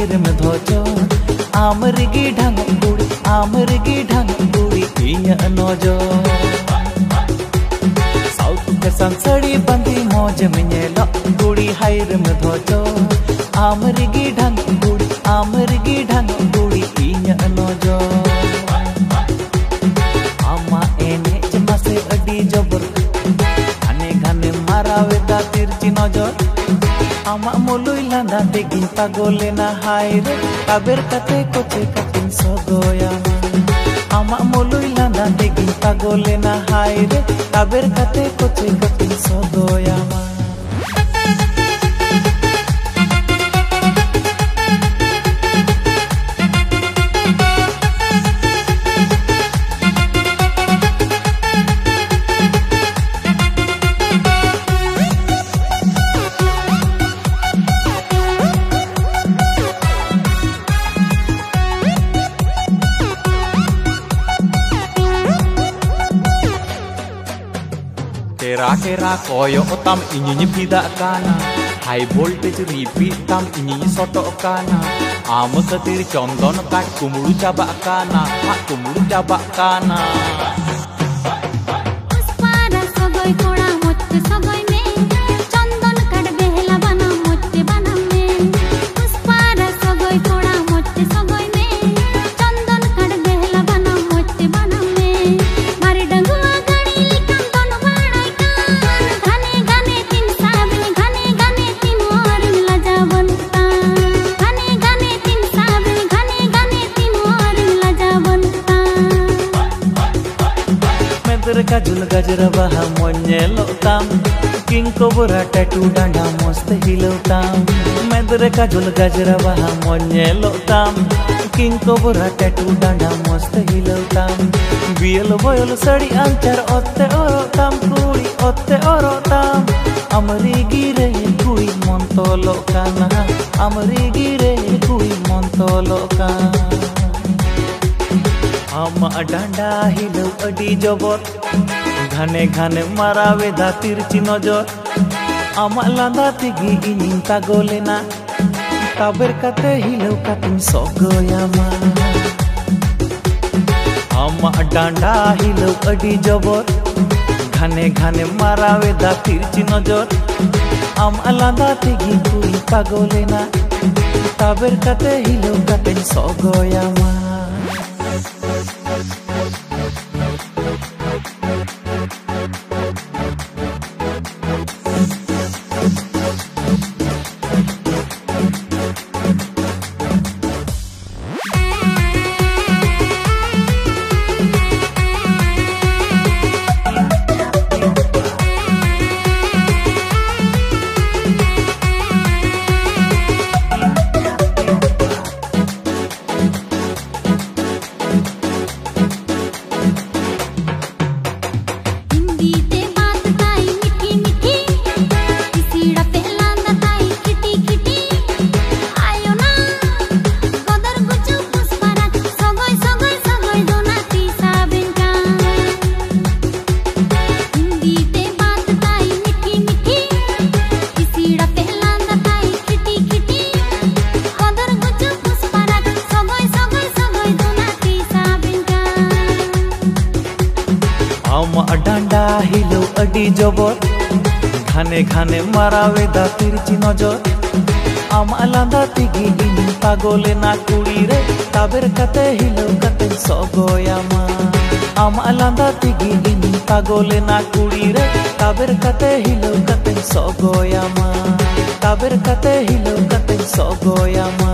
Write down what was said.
Higher में धोजो आमरगी ढंग कुड़ी इया नोजो साउथ फैशन साड़ी बंदी मौज में नेलो कुड़ी हायर में धोजो आमरगी ढंग कुड़ी इया नोजो आमा एने जमासे अडी जबर घाने घाने मारावेदा तिरची नजर आमा मोलुई लांदा तेगिन पागोलेना हायरे काबेर कते कोचे कतिन सगोयामा आमा मोलुई लांदा तेगिन पागोलेना हायरे काबेर कते कोचे कतिन सगोयामा Kera koyo otam inyi bida kana high voltage repeat tam inyi soto kana am katir chondon kat kumuru jaba kana puspara sogoy thoda motte sogoy me chondon kat behla bana motte bana me puspara sogoy thoda motte sogoy me chondon kat behla bana motte bana me mari danguwa gani likam don banai kan घने tin sabni घने tin और लजावंता घने tin sabni घने tin और लजावंता मेदर का झुल गजरा बहा मोन्येलो ताम किंग कोबरा टैटू डांडा मस्त हिलोताम मेदर का झुल गजरा बहा मोन्येलो ताम किंग कोबरा टैटू डांडा मस्त हिलोताम बियल बोयल सड़ी अंचर ओत्ते ओरोताम कुड़ी ओत्ते ओरोताम अमरी गिरे कुड़ी मंतोलो काना अमरी गिरे कुड़ी मंतोलो काना आमा डांडा हिलो अडी जबर घाने घाने मारावेदा तिरची नजर आमा लांदा तेगी इनिं पागोलेना काबेर कते हिलो कतिन सगोयामा आमा डांडा हिलो अडी जबर घाने घाने मारावेदा तिरची नजर आमा लांदा तेगी कुड़ी पागोलेना काबेर कते हिलो कतिन सगोयामा आमा डांडा हिलो अडी जबर घाने घाने मारावेदा तिरची नजर आमा लांदा तेगी इनिं पागोलेना कुड़ी रे काबेर कते हिलो कते सगोयामा आमा लांदा तेगी इनिं पागोलेना कुड़ी रे काबेर कते हिलो कते सगोयामा काबेर कते हिलो कते सगोयामा।